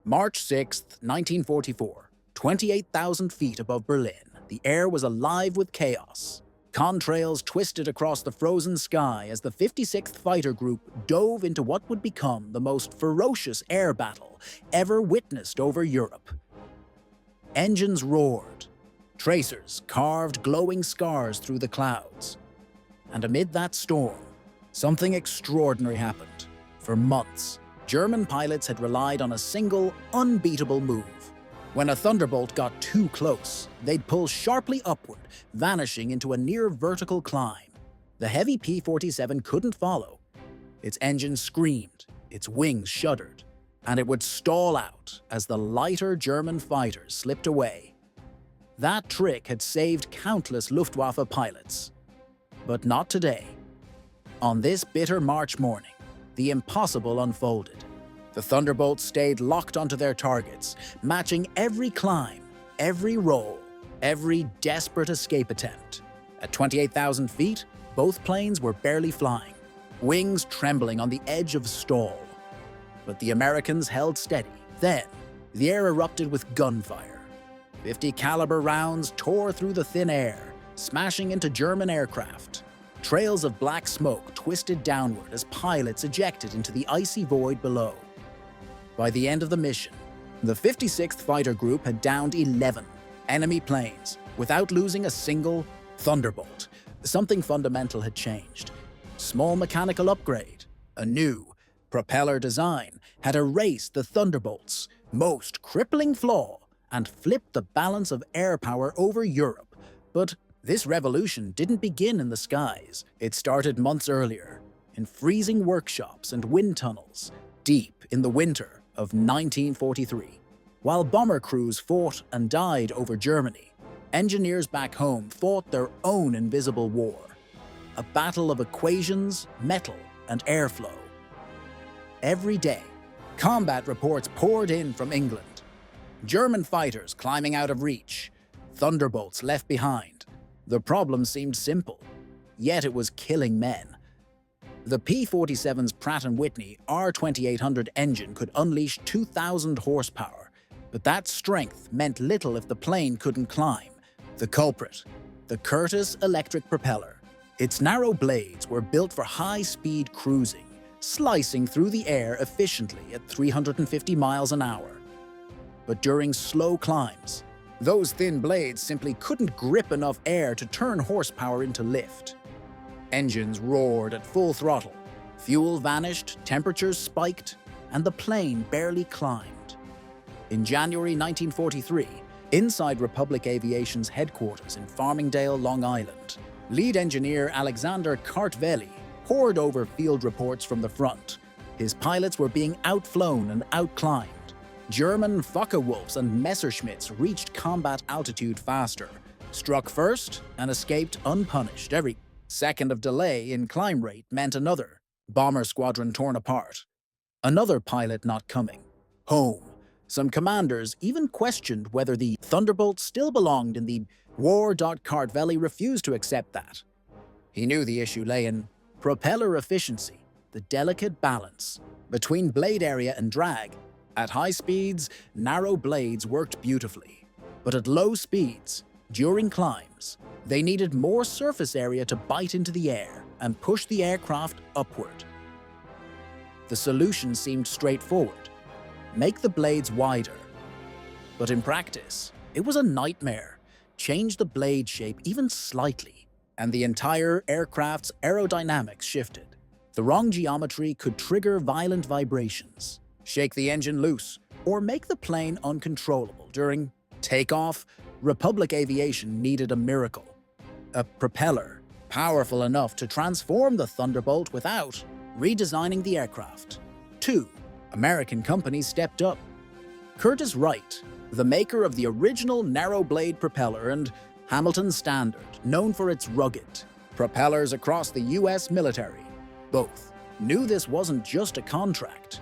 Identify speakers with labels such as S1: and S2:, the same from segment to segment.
S1: March 6, 1944, 28,000 feet above Berlin, the air was alive with chaos. Contrails twisted across the frozen sky as the 56th Fighter Group dove into what would become the most ferocious air battle ever witnessed over Europe. Engines roared. Tracers carved glowing scars through the clouds. And amid that storm, something extraordinary happened. For months, German pilots had relied on a single, unbeatable move. When a Thunderbolt got too close, they'd pull sharply upward, vanishing into a near-vertical climb. The heavy P-47 couldn't follow. Its engine screamed, its wings shuddered, and it would stall out as the lighter German fighters slipped away. That trick had saved countless Luftwaffe pilots. But not today. On this bitter March morning, the impossible unfolded. The Thunderbolts stayed locked onto their targets, matching every climb, every roll, every desperate escape attempt. At 28,000 feet, both planes were barely flying, wings trembling on the edge of stall. But the Americans held steady. Then, the air erupted with gunfire. 50 caliber rounds tore through the thin air, smashing into German aircraft. Trails of black smoke twisted downward as pilots ejected into the icy void below. By the end of the mission, the 56th Fighter Group had downed 11 enemy planes without losing a single Thunderbolt. Something fundamental had changed. Small mechanical upgrade, a new propeller design, had erased the Thunderbolt's most crippling flaw and flipped the balance of air power over Europe. But this revolution didn't begin in the skies. It started months earlier, in freezing workshops and wind tunnels, deep in the winter of 1943. While bomber crews fought and died over Germany, engineers back home fought their own invisible war. A battle of equations, metal, and airflow. Every day, combat reports poured in from England. German fighters climbing out of reach, Thunderbolts left behind. The problem seemed simple, yet it was killing men. The P-47's Pratt & Whitney R2800 engine could unleash 2,000 horsepower, but that strength meant little if the plane couldn't climb. The culprit, the Curtiss electric propeller. Its narrow blades were built for high-speed cruising, slicing through the air efficiently at 350 miles an hour. But during slow climbs, those thin blades simply couldn't grip enough air to turn horsepower into lift. Engines roared at full throttle, fuel vanished, temperatures spiked, and the plane barely climbed. In January 1943, inside Republic Aviation's headquarters in Farmingdale, Long Island, lead engineer Alexander Kartveli pored over field reports from the front. His pilots were being outflown and outclimbed. German Focke-Wulfs and Messerschmitts reached combat altitude faster, struck first, and escaped unpunished. Every second of delay in climb rate meant another bomber squadron torn apart. Another pilot not coming. Home. Some commanders even questioned whether the Thunderbolt still belonged in the war. Kartveli refused to accept that. He knew the issue lay in propeller efficiency, the delicate balance between blade area and drag. At high speeds, narrow blades worked beautifully, but at low speeds, during climbs, they needed more surface area to bite into the air and push the aircraft upward. The solution seemed straightforward: make the blades wider. But in practice, it was a nightmare. Change the blade shape even slightly, and the entire aircraft's aerodynamics shifted. The wrong geometry could trigger violent vibrations, shake the engine loose, or make the plane uncontrollable. During takeoff, Republic Aviation needed a miracle. A propeller, powerful enough to transform the Thunderbolt without redesigning the aircraft. 2 American companies stepped up. Curtiss-Wright, the maker of the original narrow-blade propeller, and Hamilton Standard, known for its rugged propellers across the US military. Both knew this wasn't just a contract.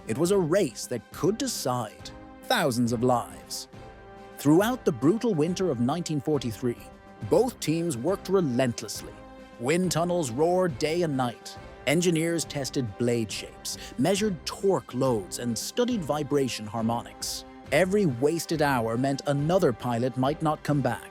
S1: It was a race that could decide thousands of lives. Throughout the brutal winter of 1943, both teams worked relentlessly. Wind tunnels roared day and night. Engineers tested blade shapes, measured torque loads, and studied vibration harmonics. Every wasted hour meant another pilot might not come back.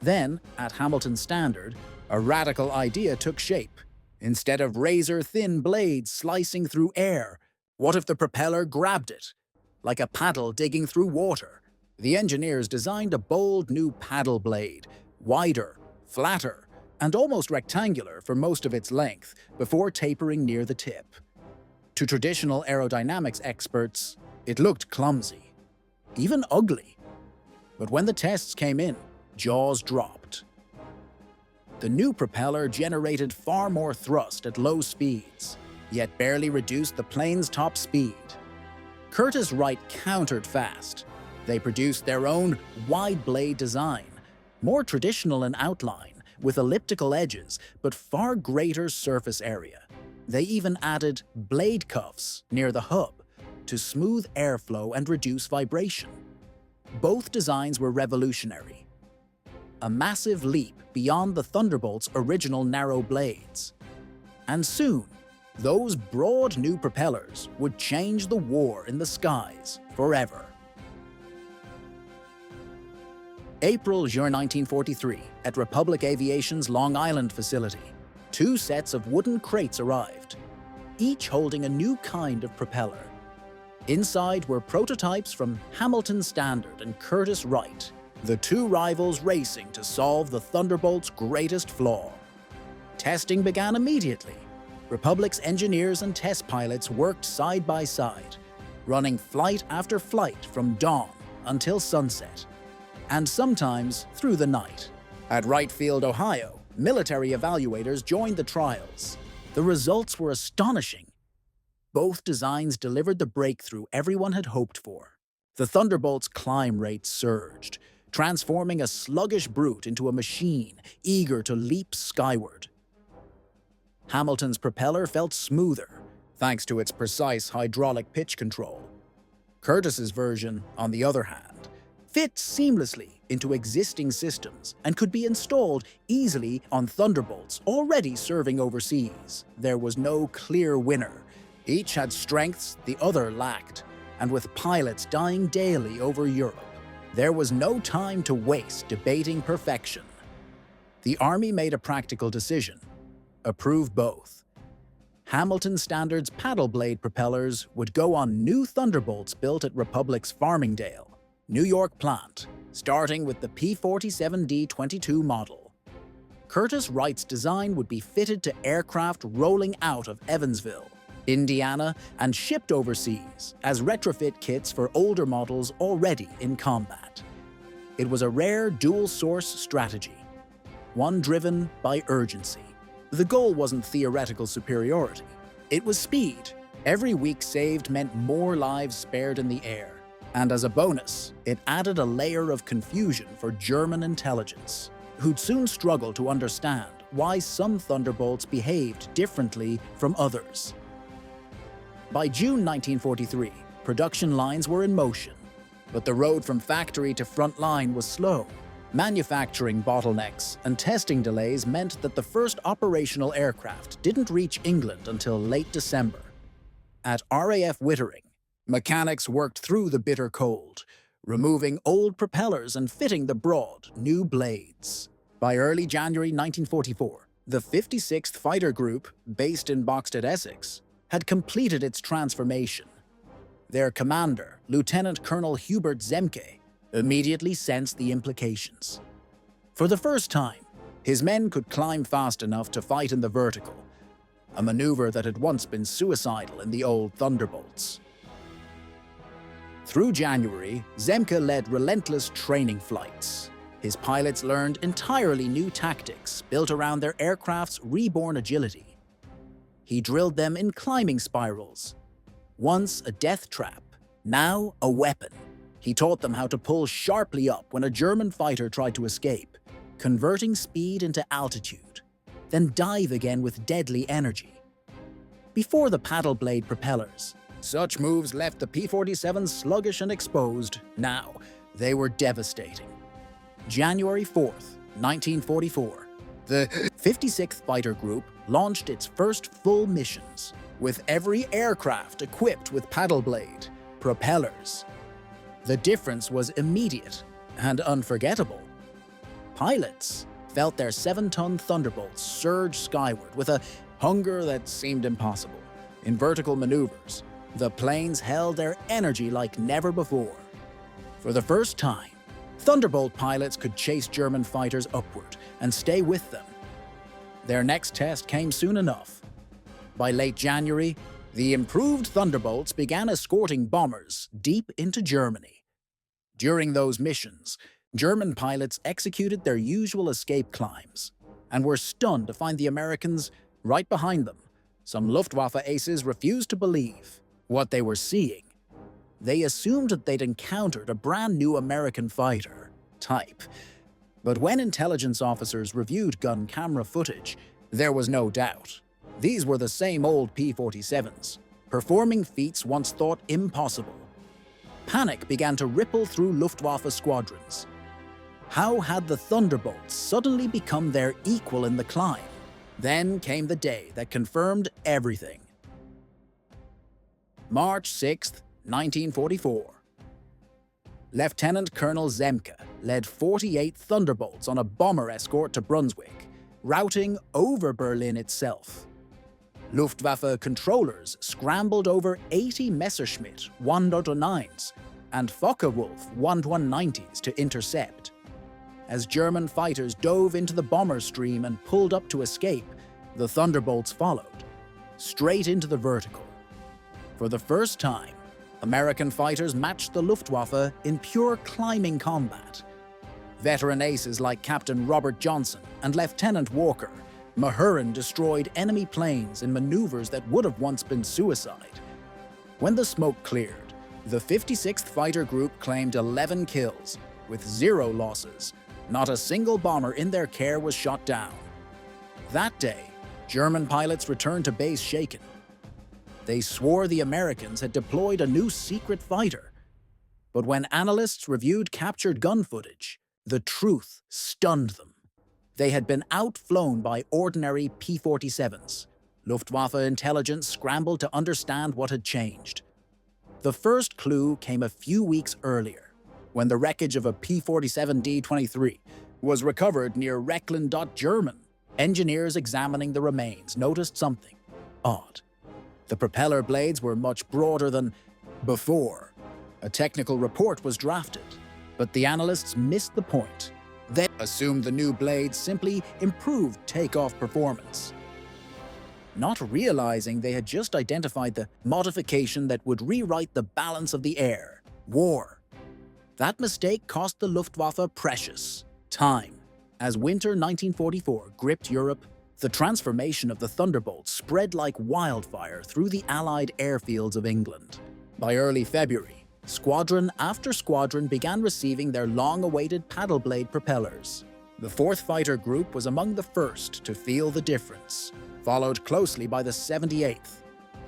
S1: Then, at Hamilton Standard, a radical idea took shape. Instead of razor-thin blades slicing through air, what if the propeller grabbed it? Like a paddle digging through water. The engineers designed a bold new paddle blade, wider, flatter, and almost rectangular for most of its length, before tapering near the tip. To traditional aerodynamics experts, it looked clumsy, even ugly. But when the tests came in, jaws dropped. The new propeller generated far more thrust at low speeds, yet barely reduced the plane's top speed. Curtiss-Wright countered fast. They produced their own wide-blade design, more traditional in outline, with elliptical edges, but far greater surface area. They even added blade cuffs near the hub to smooth airflow and reduce vibration. Both designs were revolutionary. A massive leap beyond the Thunderbolt's original narrow blades. And soon, those broad new propellers would change the war in the skies forever. April 1943, at Republic Aviation's Long Island facility, 2 sets of wooden crates arrived, each holding a new kind of propeller. Inside were prototypes from Hamilton Standard and Curtiss-Wright, the 2 rivals racing to solve the Thunderbolt's greatest flaw. Testing began immediately. Republic's engineers and test pilots worked side by side, running flight after flight from dawn until sunset, and sometimes through the night. At Wright Field, Ohio, military evaluators joined the trials. The results were astonishing. Both designs delivered the breakthrough everyone had hoped for. The Thunderbolt's climb rate surged, transforming a sluggish brute into a machine eager to leap skyward. Hamilton's propeller felt smoother, thanks to its precise hydraulic pitch control. Curtiss's version, on the other hand, fit seamlessly into existing systems and could be installed easily on Thunderbolts already serving overseas. There was no clear winner. Each had strengths the other lacked, and with pilots dying daily over Europe, there was no time to waste debating perfection. The Army made a practical decision: approve both. Hamilton Standard's paddle blade propellers would go on new Thunderbolts built at Republic's Farmingdale, New York plant, starting with the P-47D-22 model. Curtiss-Wright's design would be fitted to aircraft rolling out of Evansville, Indiana, and shipped overseas as retrofit kits for older models already in combat. It was a rare dual-source strategy, one driven by urgency. The goal wasn't theoretical superiority. It was speed. Every week saved meant more lives spared in the air. And as a bonus, it added a layer of confusion for German intelligence, who'd soon struggle to understand why some Thunderbolts behaved differently from others. By June 1943, production lines were in motion, but the road from factory to front line was slow. Manufacturing bottlenecks and testing delays meant that the first operational aircraft didn't reach England until late December. At RAF Wittering, mechanics worked through the bitter cold, removing old propellers and fitting the broad, new blades. By early January 1944, the 56th Fighter Group, based in Boxted, Essex, had completed its transformation. Their commander, Lieutenant Colonel Hubert Zemke, immediately sensed the implications. For the first time, his men could climb fast enough to fight in the vertical, a maneuver that had once been suicidal in the old Thunderbolts. Through January, Zemke led relentless training flights. His pilots learned entirely new tactics built around their aircraft's reborn agility. He drilled them in climbing spirals, once a death trap, now a weapon. He taught them how to pull sharply up when a German fighter tried to escape, converting speed into altitude, then dive again with deadly energy. Before the paddle blade propellers, such moves left the P-47 sluggish and exposed. Now, they were devastating. January 4th, 1944, the 56th Fighter Group launched its first full missions, with every aircraft equipped with paddle blade, propellers. The difference was immediate and unforgettable. Pilots felt their 7-ton Thunderbolts surge skyward with a hunger that seemed impossible. In vertical maneuvers, the planes held their energy like never before. For the first time, Thunderbolt pilots could chase German fighters upward and stay with them. Their next test came soon enough. By late January, the improved Thunderbolts began escorting bombers deep into Germany. During those missions, German pilots executed their usual escape climbs and were stunned to find the Americans right behind them. Some Luftwaffe aces refused to believe what they were seeing. They assumed that they'd encountered a brand new American fighter type. But when intelligence officers reviewed gun camera footage, there was no doubt. These were the same old P-47s, performing feats once thought impossible. Panic began to ripple through Luftwaffe squadrons. How had the Thunderbolts suddenly become their equal in the climb? Then came the day that confirmed everything. March 6, 1944. Lieutenant Colonel Zemke led 48 Thunderbolts on a bomber escort to Brunswick, routing over Berlin itself. Luftwaffe controllers scrambled over 80 Messerschmitt 109s and Focke-Wulf 190s to intercept. As German fighters dove into the bomber stream and pulled up to escape, the Thunderbolts followed, straight into the vertical. For the first time, American fighters matched the Luftwaffe in pure climbing combat. Veteran aces like Captain Robert Johnson and Lieutenant Walker Mahurin destroyed enemy planes in maneuvers that would have once been suicide. When the smoke cleared, the 56th Fighter Group claimed 11 kills, with 0 losses. Not a single bomber in their care was shot down. That day, German pilots returned to base shaken. They swore the Americans had deployed a new secret fighter. But when analysts reviewed captured gun footage, the truth stunned them. They had been outflown by ordinary P-47s. Luftwaffe intelligence scrambled to understand what had changed. The first clue came a few weeks earlier, when the wreckage of a P-47 D-23 was recovered near Reckland. German. Engineers examining the remains noticed something odd. The propeller blades were much broader than before. A technical report was drafted, but the analysts missed the point. They assumed the new blades simply improved takeoff performance, not realizing they had just identified the modification that would rewrite the balance of the air. War. That mistake cost the Luftwaffe precious time. As winter 1944 gripped Europe, the transformation of the Thunderbolt spread like wildfire through the Allied airfields of England. By early February, squadron after squadron began receiving their long-awaited paddle blade propellers. The 4th Fighter Group was among the first to feel the difference, followed closely by the 78th.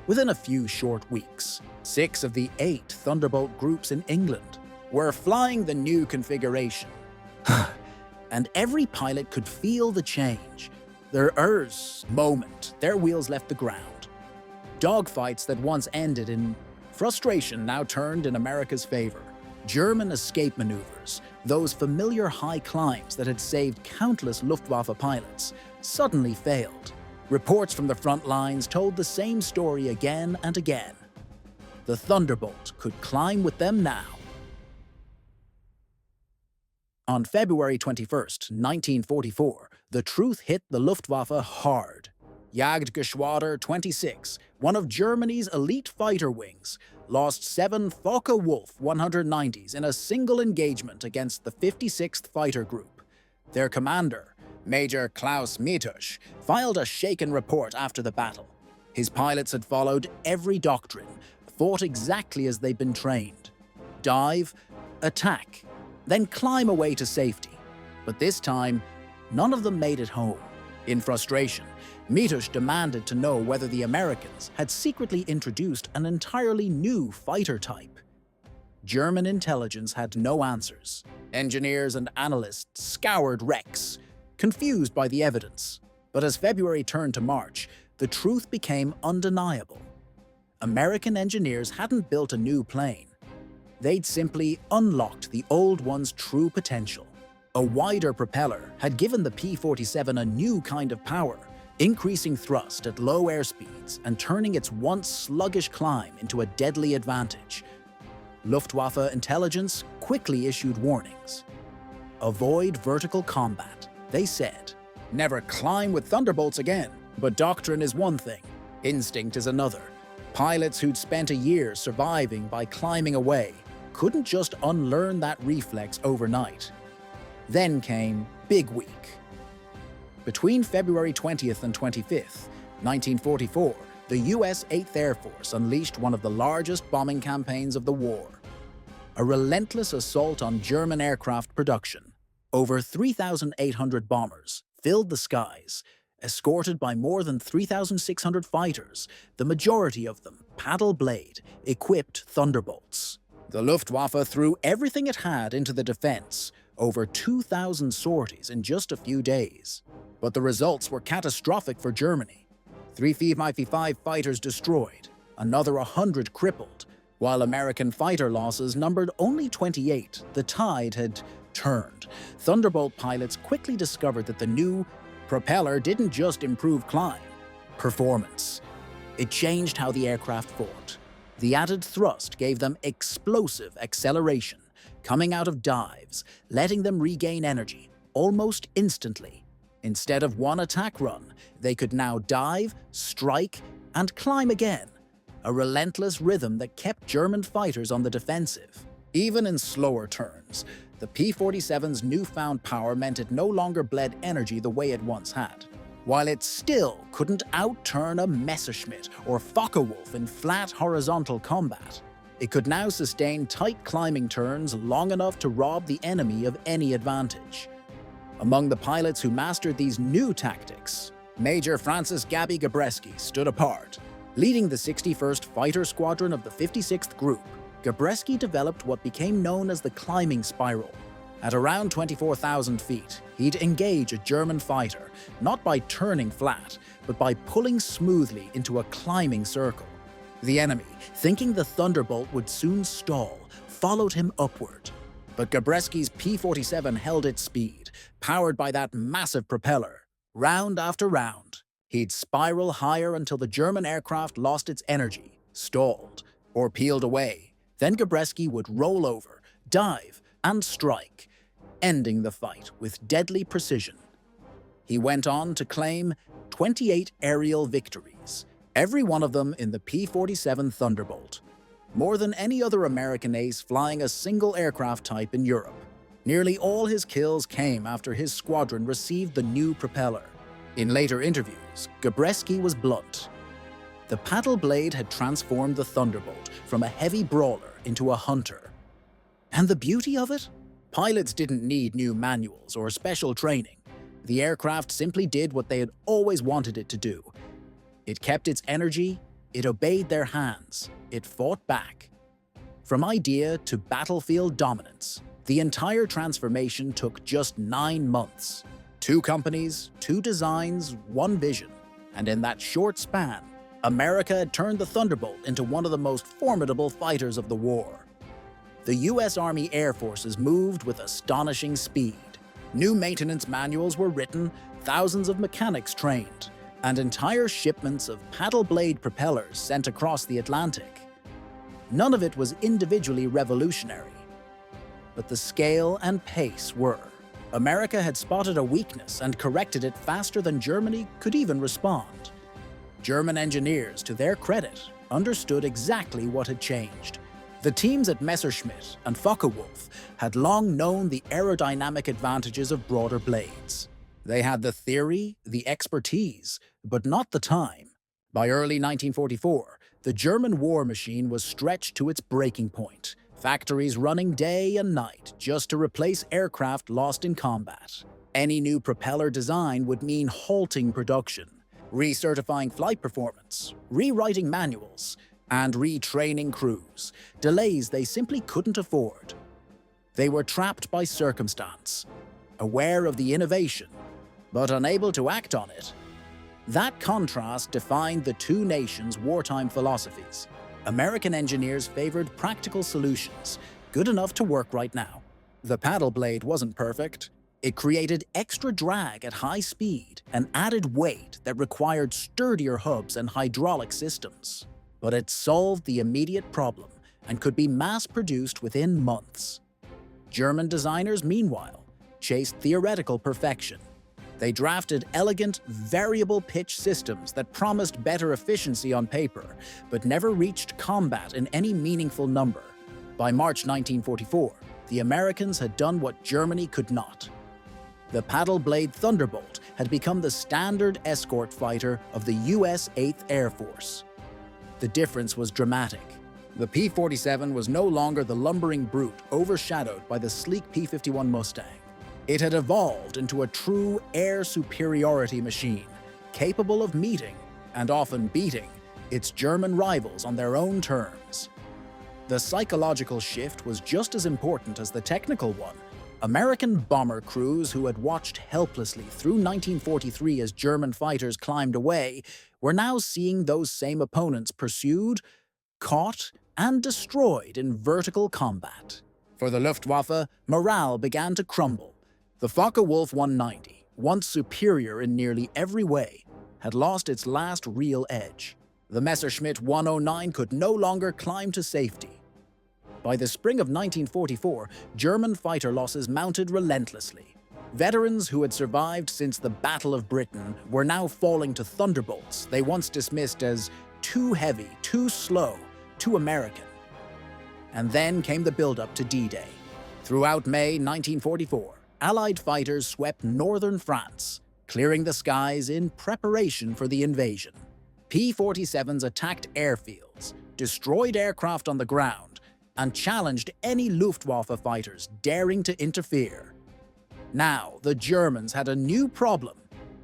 S1: Within a few short weeks, 6 of the 8 Thunderbolt groups in England were flying the new configuration. And every pilot could feel the change. Their moment, their wheels left the ground. Dogfights that once ended in frustration now turned in America's favor. German escape maneuvers, those familiar high climbs that had saved countless Luftwaffe pilots, suddenly failed. Reports from the front lines told the same story again and again. The Thunderbolt could climb with them now. On February 21st, 1944, the truth hit the Luftwaffe hard. Jagdgeschwader 26, one of Germany's elite fighter wings, lost 7 Focke-Wulf 190s in a single engagement against the 56th Fighter Group. Their commander, Major Klaus Mitusch, filed a shaken report after the battle. His pilots had followed every doctrine, fought exactly as they'd been trained. Dive, attack, then climb away to safety. But this time, none of them made it home. In frustration, Mitusch demanded to know whether the Americans had secretly introduced an entirely new fighter type. German intelligence had no answers. Engineers and analysts scoured wrecks, confused by the evidence. But as February turned to March, the truth became undeniable. American engineers hadn't built a new plane. They'd simply unlocked the old one's true potential. A wider propeller had given the P-47 a new kind of power, increasing thrust at low airspeeds and turning its once sluggish climb into a deadly advantage. Luftwaffe intelligence quickly issued warnings. Avoid vertical combat, they said. Never climb with Thunderbolts again. But doctrine is one thing, instinct is another. Pilots who'd spent a year surviving by climbing away couldn't just unlearn that reflex overnight. Then came Big Week. Between February 20th and 25th, 1944, the US 8th Air Force unleashed one of the largest bombing campaigns of the war. A relentless assault on German aircraft production. Over 3,800 bombers filled the skies, escorted by more than 3,600 fighters, the majority of them paddle-blade, equipped Thunderbolts. The Luftwaffe threw everything it had into the defense, over 2,000 sorties in just a few days. But the results were catastrophic for Germany. 3 V-55 fighters destroyed, another 100 crippled. While American fighter losses numbered only 28, the tide had turned. Thunderbolt pilots quickly discovered that the new Propeller didn't just improve climb, performance. It changed how the aircraft fought. The added thrust gave them explosive acceleration, coming out of dives, letting them regain energy almost instantly. Instead of one attack run, they could now dive, strike, and climb again. A relentless rhythm that kept German fighters on the defensive. Even in slower turns, the P-47's newfound power meant it no longer bled energy the way it once had. While it still couldn't outturn a Messerschmitt or Focke-Wulf in flat horizontal combat, it could now sustain tight climbing turns long enough to rob the enemy of any advantage. Among the pilots who mastered these new tactics, Major Francis Gabby Gabreski stood apart. Leading the 61st Fighter Squadron of the 56th Group, Gabreski developed what became known as the climbing spiral. At around 24,000 feet, he'd engage a German fighter, not by turning flat, but by pulling smoothly into a climbing circle. The enemy, thinking the Thunderbolt would soon stall, followed him upward. But Gabreski's P-47 held its speed, powered by that massive propeller. Round after round, he'd spiral higher until the German aircraft lost its energy, stalled, or peeled away. Then Gabreski would roll over, dive, and strike, ending the fight with deadly precision. He went on to claim 28 aerial victories, every one of them in the P-47 Thunderbolt, more than any other American ace flying a single aircraft type in Europe. Nearly all his kills came after his squadron received the new propeller. In later interviews, Gabreski was blunt. The paddle blade had transformed the Thunderbolt from a heavy brawler into a hunter. And the beauty of it? Pilots didn't need new manuals or special training. The aircraft simply did what they had always wanted it to do. It kept its energy, it obeyed their hands, it fought back. From idea to battlefield dominance, the entire transformation took just 9 months. 2 companies, 2 designs, 1 vision. And in that short span, America had turned the Thunderbolt into one of the most formidable fighters of the war. The US Army Air Forces moved with astonishing speed. New maintenance manuals were written, thousands of mechanics trained, and entire shipments of paddle blade propellers sent across the Atlantic. None of it was individually revolutionary, but the scale and pace were. America had spotted a weakness and corrected it faster than Germany could even respond. German engineers, to their credit, understood exactly what had changed. The teams at Messerschmitt and Focke-Wulf had long known the aerodynamic advantages of broader blades. They had the theory, the expertise, but not the time. By early 1944, the German war machine was stretched to its breaking point, factories running day and night just to replace aircraft lost in combat. Any new propeller design would mean halting production, recertifying flight performance, rewriting manuals, and retraining crews, delays they simply couldn't afford. They were trapped by circumstance, aware of the innovation, but unable to act on it. That contrast defined the two nations' wartime philosophies. American engineers favored practical solutions, good enough to work right now. The paddle blade wasn't perfect. It created extra drag at high speed and added weight that required sturdier hubs and hydraulic systems. But it solved the immediate problem and could be mass-produced within months. German designers, meanwhile, chased theoretical perfection. They drafted elegant, variable pitch systems that promised better efficiency on paper, but never reached combat in any meaningful number. By March 1944, the Americans had done what Germany could not. The paddle-blade Thunderbolt had become the standard escort fighter of the U.S. 8th Air Force. The difference was dramatic. The P-47 was no longer the lumbering brute overshadowed by the sleek P-51 Mustang. It had evolved into a true air superiority machine, capable of meeting, and often beating, its German rivals on their own terms. The psychological shift was just as important as the technical one. American bomber crews who had watched helplessly through 1943 as German fighters climbed away were now seeing those same opponents pursued, caught, and destroyed in vertical combat. For the Luftwaffe, morale began to crumble. The Focke-Wulf 190, once superior in nearly every way, had lost its last real edge. The Messerschmitt 109 could no longer climb to safety. By the spring of 1944, German fighter losses mounted relentlessly. Veterans who had survived since the Battle of Britain were now falling to Thunderbolts they once dismissed as too heavy, too slow, too American. And then came the build-up to D-Day. Throughout May 1944, Allied fighters swept northern France, clearing the skies in preparation for the invasion. P-47s attacked airfields, destroyed aircraft on the ground, and challenged any Luftwaffe fighters daring to interfere. Now, the Germans had a new problem.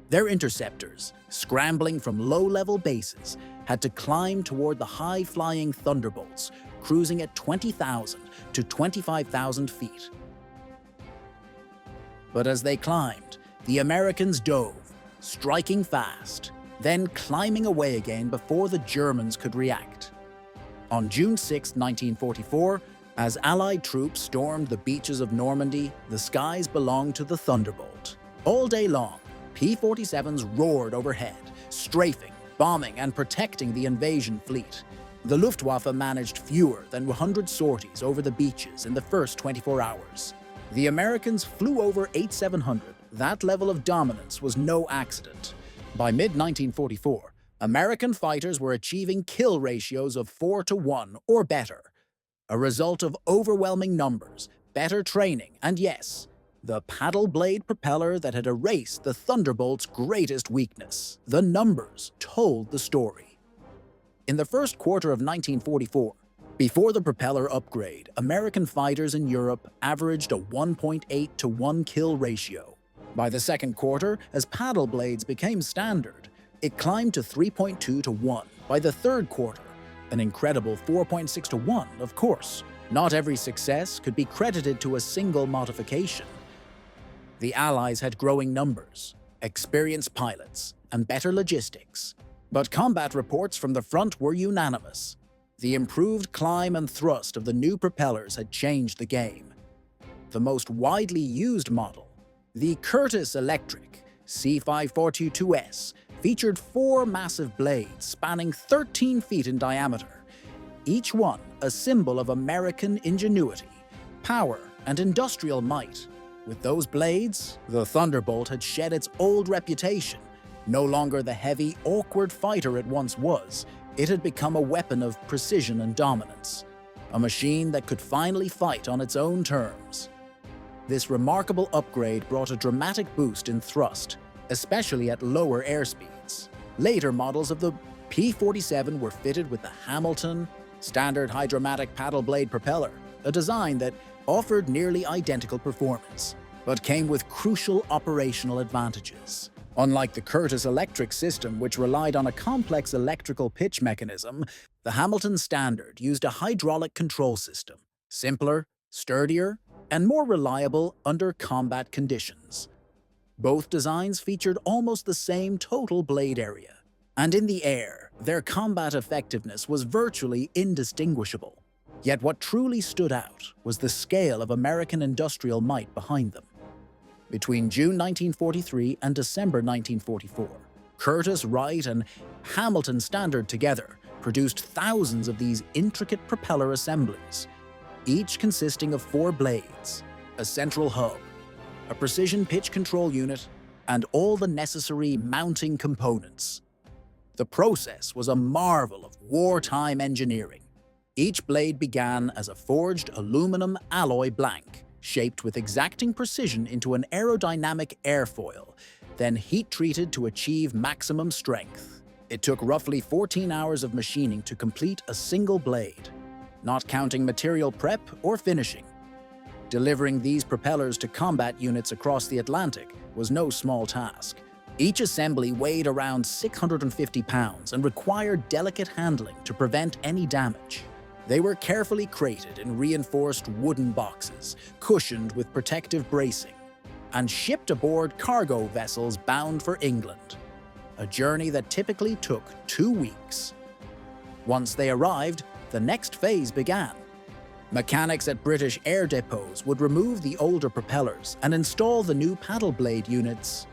S1: Their interceptors, scrambling from low-level bases, had to climb toward the high-flying Thunderbolts, cruising at 20,000 to 25,000 feet. But as they climbed, the Americans dove, striking fast, then climbing away again before the Germans could react. On June 6, 1944, as Allied troops stormed the beaches of Normandy, the skies belonged to the Thunderbolt. All day long, P-47s roared overhead, strafing, bombing, and protecting the invasion fleet. The Luftwaffe managed fewer than 100 sorties over the beaches in the first 24 hours. The Americans flew over 8,700. That level of dominance was no accident. By mid-1944, American fighters were achieving kill ratios of 4-to-1 or better, a result of overwhelming numbers, better training, and yes, the paddle blade propeller that had erased the Thunderbolt's greatest weakness. The numbers told the story. In the first quarter of 1944, before the propeller upgrade, American fighters in Europe averaged a 1.8-to-1 kill ratio. By the second quarter, as paddle blades became standard, it climbed to 3.2-to-1 by the third quarter, an incredible 4.6-to-1, of course. Not every success could be credited to a single modification. The Allies had growing numbers, experienced pilots, and better logistics. But combat reports from the front were unanimous. The improved climb and thrust of the new propellers had changed the game. The most widely used model, the Curtiss Electric C5422S, featured 4 massive blades spanning 13 feet in diameter, each one a symbol of American ingenuity, power, and industrial might. With those blades, the Thunderbolt had shed its old reputation. No longer the heavy, awkward fighter it once was, it had become a weapon of precision and dominance, a machine that could finally fight on its own terms. This remarkable upgrade brought a dramatic boost in thrust, especially at lower airspeeds. Later models of the P-47 were fitted with the Hamilton standard hydromatic paddle blade propeller, a design that offered nearly identical performance, but came with crucial operational advantages. Unlike the Curtiss electric system, which relied on a complex electrical pitch mechanism, the Hamilton Standard used a hydraulic control system, simpler, sturdier, and more reliable under combat conditions. Both designs featured almost the same total blade area, and in the air, their combat effectiveness was virtually indistinguishable. Yet what truly stood out was the scale of American industrial might behind them. Between June 1943 and December 1944, Curtiss, Wright, and Hamilton Standard together produced thousands of these intricate propeller assemblies, each consisting of 4 blades, a central hub, a precision pitch control unit, and all the necessary mounting components. The process was a marvel of wartime engineering. Each blade began as a forged aluminum alloy blank, shaped with exacting precision into an aerodynamic airfoil, then heat-treated to achieve maximum strength. It took roughly 14 hours of machining to complete a single blade, not counting material prep or finishing. Delivering these propellers to combat units across the Atlantic was no small task. Each assembly weighed around 650 pounds and required delicate handling to prevent any damage. They were carefully crated in reinforced wooden boxes, cushioned with protective bracing, and shipped aboard cargo vessels bound for England, a journey that typically took 2 weeks. Once they arrived, the next phase began. Mechanics at British air depots would remove the older propellers and install the new paddle blade units,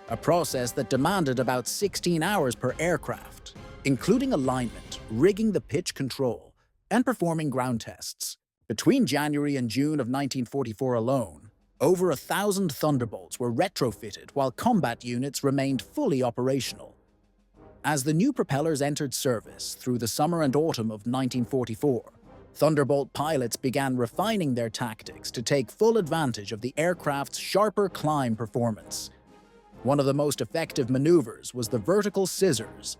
S1: a process that demanded about 16 hours per aircraft, including alignment, rigging the pitch control, and performing ground tests. Between January and June of 1944 alone, over 1,000 Thunderbolts were retrofitted while combat units remained fully operational. As the new propellers entered service through the summer and autumn of 1944, Thunderbolt pilots began refining their tactics to take full advantage of the aircraft's sharper climb performance. One of the most effective maneuvers was the vertical scissors,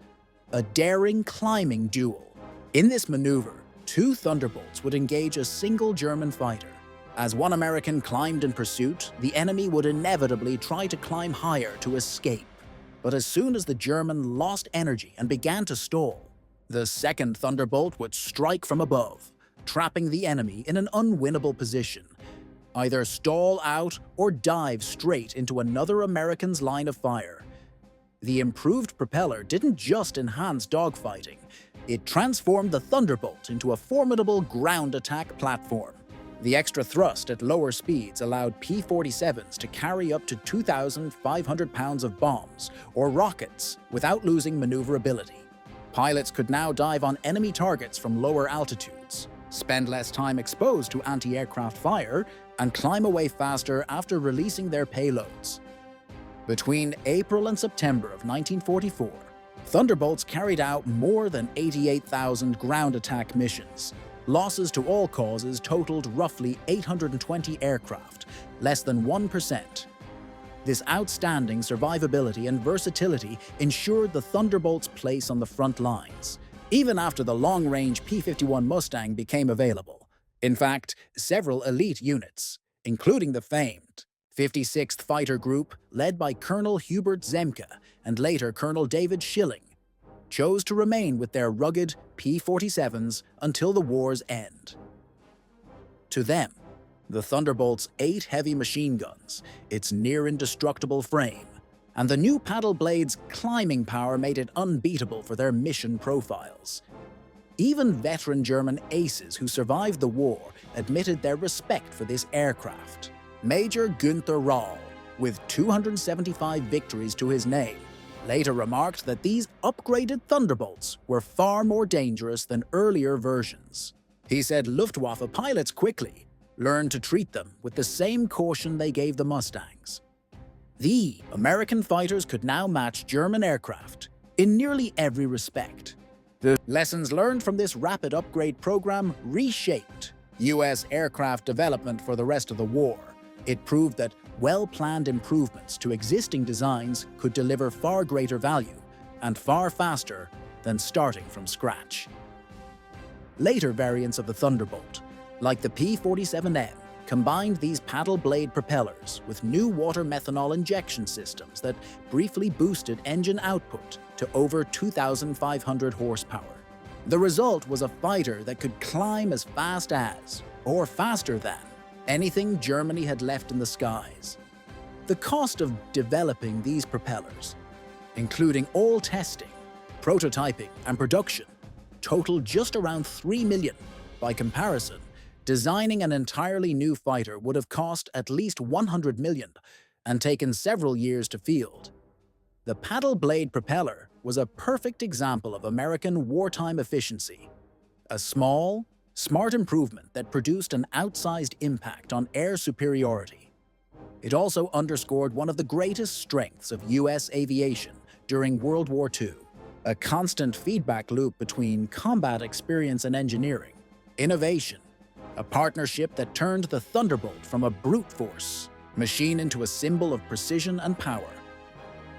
S1: a daring climbing duel. In this maneuver, 2 Thunderbolts would engage a single German fighter. As one American climbed in pursuit, the enemy would inevitably try to climb higher to escape. But as soon as the German lost energy and began to stall, the second Thunderbolt would strike from above, trapping the enemy in an unwinnable position. Either stall out or dive straight into another American's line of fire. The improved propeller didn't just enhance dogfighting, it transformed the Thunderbolt into a formidable ground attack platform. The extra thrust at lower speeds allowed P-47s to carry up to 2,500 pounds of bombs or rockets without losing maneuverability. Pilots could now dive on enemy targets from lower altitudes, spend less time exposed to anti-aircraft fire, and climb away faster after releasing their payloads. Between April and September of 1944, Thunderbolts carried out more than 88,000 ground attack missions. Losses to all causes totaled roughly 820 aircraft, less than 1%. This outstanding survivability and versatility ensured the Thunderbolt's place on the front lines, even after the long-range P-51 Mustang became available. In fact, several elite units, including the famed 56th Fighter Group, led by Colonel Hubert Zemke and later Colonel David Schilling, chose to remain with their rugged P-47s until the war's end. To them, the Thunderbolt's 8 heavy machine guns, its near-indestructible frame, and the new paddle blade's climbing power made it unbeatable for their mission profiles. Even veteran German aces who survived the war admitted their respect for this aircraft. Major Günther Rahl, with 275 victories to his name, later remarked that these upgraded Thunderbolts were far more dangerous than earlier versions. He said Luftwaffe pilots quickly learned to treat them with the same caution they gave the Mustangs. The American fighters could now match German aircraft in nearly every respect. The lessons learned from this rapid upgrade program reshaped U.S. aircraft development for the rest of the war. It proved that well-planned improvements to existing designs could deliver far greater value and far faster than starting from scratch. Later variants of the Thunderbolt, like the P-47M, combined these paddle blade propellers with new water methanol injection systems that briefly boosted engine output to over 2,500 horsepower. The result was a fighter that could climb as fast as, or faster than, anything Germany had left in the skies. The cost of developing these propellers, including all testing, prototyping, and production, totaled just around $3 million. By comparison, designing an entirely new fighter would have cost at least $100 million and taken several years to field. The paddle blade propeller was a perfect example of American wartime efficiency. A small, smart improvement that produced an outsized impact on air superiority. It also underscored one of the greatest strengths of U.S. aviation during World War II, a constant feedback loop between combat experience and engineering. Innovation, a partnership that turned the Thunderbolt from a brute force machine into a symbol of precision and power.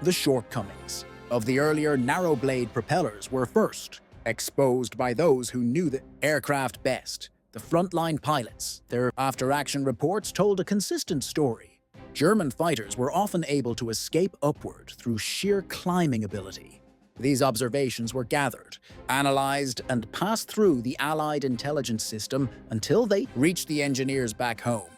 S1: The shortcomings of the earlier narrow-blade propellers were first exposed by those who knew the aircraft best. The frontline pilots, their after-action reports told a consistent story. German fighters were often able to escape upward through sheer climbing ability. These observations were gathered, analyzed, and passed through the Allied intelligence system until they reached the engineers back home.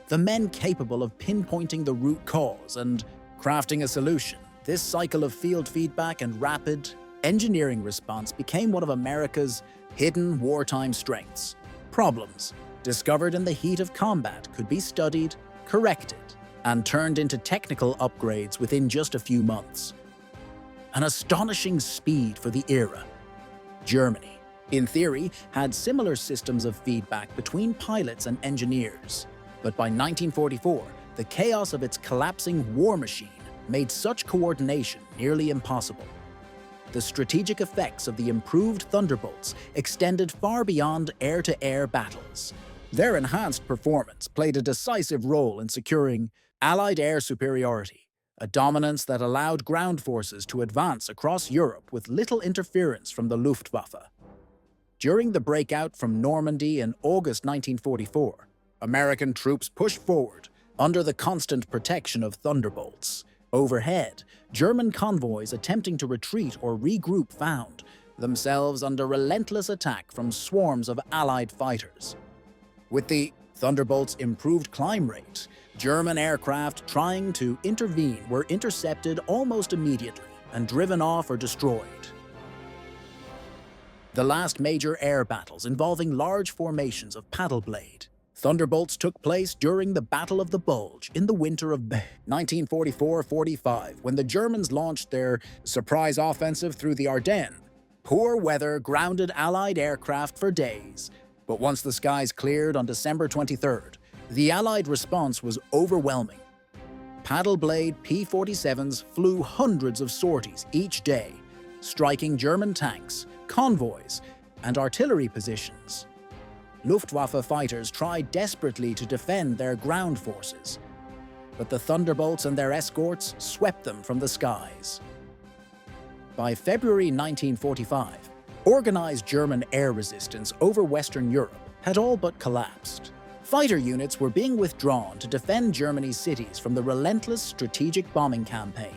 S1: The men capable of pinpointing the root cause and crafting a solution. This cycle of field feedback and rapid engineering response became one of America's hidden wartime strengths. Problems discovered in the heat of combat could be studied, corrected, and turned into technical upgrades within just a few months. An astonishing speed for the era. Germany, in theory, had similar systems of feedback between pilots and engineers. But by 1944, the chaos of its collapsing war machine made such coordination nearly impossible. The strategic effects of the improved Thunderbolts extended far beyond air-to-air battles. Their enhanced performance played a decisive role in securing Allied air superiority, a dominance that allowed ground forces to advance across Europe with little interference from the Luftwaffe. During the breakout from Normandy in August 1944, American troops pushed forward under the constant protection of Thunderbolts. Overhead, German convoys attempting to retreat or regroup found themselves under relentless attack from swarms of Allied fighters. With the Thunderbolt's improved climb rate, German aircraft trying to intervene were intercepted almost immediately and driven off or destroyed. The last major air battles involving large formations of paddle blade Thunderbolts took place during the Battle of the Bulge in the winter of 1944-45, when the Germans launched their surprise offensive through the Ardennes. Poor weather grounded Allied aircraft for days, but once the skies cleared on December 23rd, the Allied response was overwhelming. Paddle blade P-47s flew hundreds of sorties each day, striking German tanks, convoys, and artillery positions. Luftwaffe fighters tried desperately to defend their ground forces, but the Thunderbolts and their escorts swept them from the skies. By February 1945, organized German air resistance over Western Europe had all but collapsed. Fighter units were being withdrawn to defend Germany's cities from the relentless strategic bombing campaign.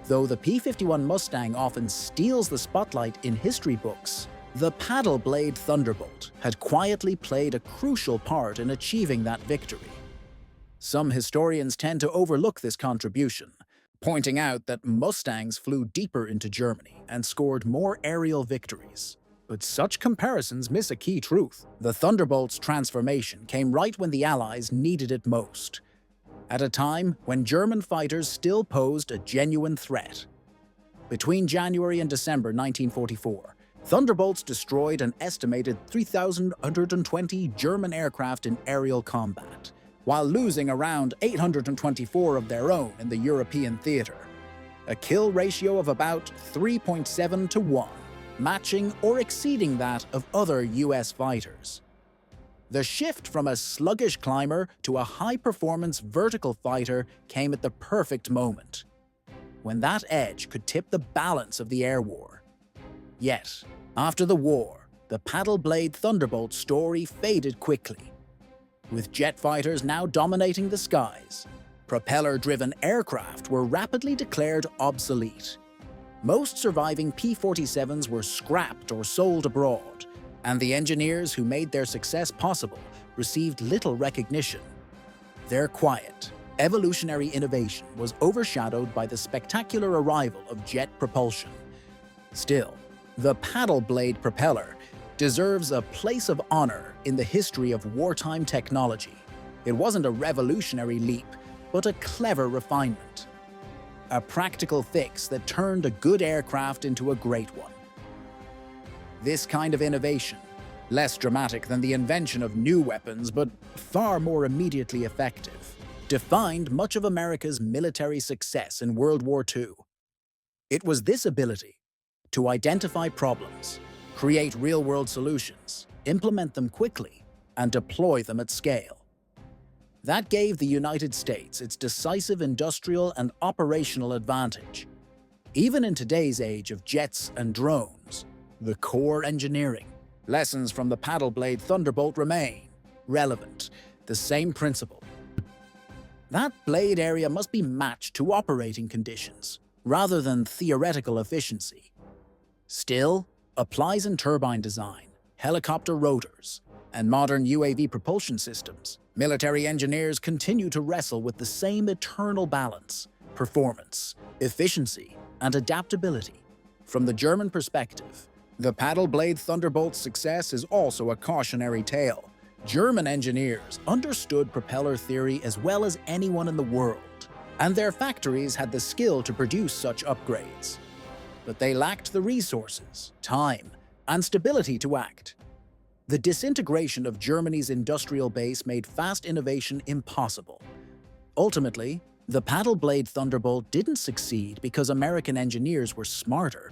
S1: Though the P-51 Mustang often steals the spotlight in history books, the paddle blade Thunderbolt had quietly played a crucial part in achieving that victory. Some historians tend to overlook this contribution, pointing out that Mustangs flew deeper into Germany and scored more aerial victories. But such comparisons miss a key truth. The Thunderbolt's transformation came right when the Allies needed it most, at a time when German fighters still posed a genuine threat. Between January and December 1944, Thunderbolts destroyed an estimated 3,120 German aircraft in aerial combat, while losing around 824 of their own in the European theater. A kill ratio of about 3.7 to 1, matching or exceeding that of other US fighters. The shift from a sluggish climber to a high-performance vertical fighter came at the perfect moment, when that edge could tip the balance of the air war. Yet, after the war, the paddle blade Thunderbolt story faded quickly. With jet fighters now dominating the skies, propeller-driven aircraft were rapidly declared obsolete. Most surviving P-47s were scrapped or sold abroad, and the engineers who made their success possible received little recognition. Their quiet, Evolutionary innovation was overshadowed by the spectacular arrival of jet propulsion. Still, the paddle blade propeller deserves a place of honor in the history of wartime technology. It wasn't a revolutionary leap, but a clever refinement. A practical fix that turned a good aircraft into a great one. This kind of innovation, less dramatic than the invention of new weapons but far more immediately effective, defined much of America's military success in World War II. It was this ability to identify problems, create real-world solutions, implement them quickly, and deploy them at scale that gave the United States its decisive industrial and operational advantage. Even in today's age of jets and drones, the core engineering lessons from the paddle blade Thunderbolt remain relevant, the same principle. That blade area must be matched to operating conditions, rather than theoretical efficiency. Still, applies in turbine design, helicopter rotors, and modern UAV propulsion systems, military engineers continue to wrestle with the same eternal balance: performance, efficiency, and adaptability. From the German perspective, the paddle blade Thunderbolt's success is also a cautionary tale. German engineers understood propeller theory as well as anyone in the world, and their factories had the skill to produce such upgrades. But they lacked the resources, time, and stability to act. The disintegration of Germany's industrial base made fast innovation impossible. Ultimately, the paddle blade Thunderbolt didn't succeed because American engineers were smarter,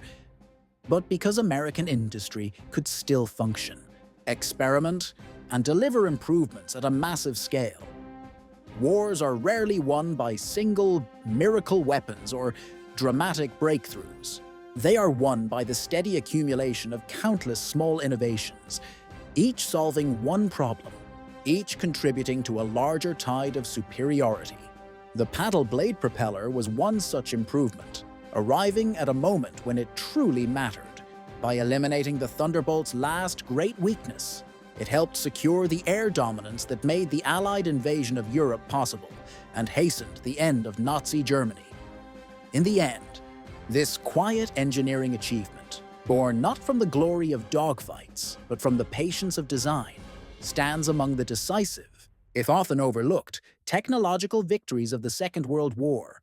S1: but because American industry could still function, experiment, and deliver improvements at a massive scale. Wars are rarely won by single miracle weapons or dramatic breakthroughs. They are won by the steady accumulation of countless small innovations, each solving one problem, each contributing to a larger tide of superiority. The paddle blade propeller was one such improvement, arriving at a moment when it truly mattered. By eliminating the Thunderbolt's last great weakness, it helped secure the air dominance that made the Allied invasion of Europe possible and hastened the end of Nazi Germany. In the end, this quiet engineering achievement, born not from the glory of dogfights, but from the patience of design, stands among the decisive, if often overlooked, technological victories of the Second World War,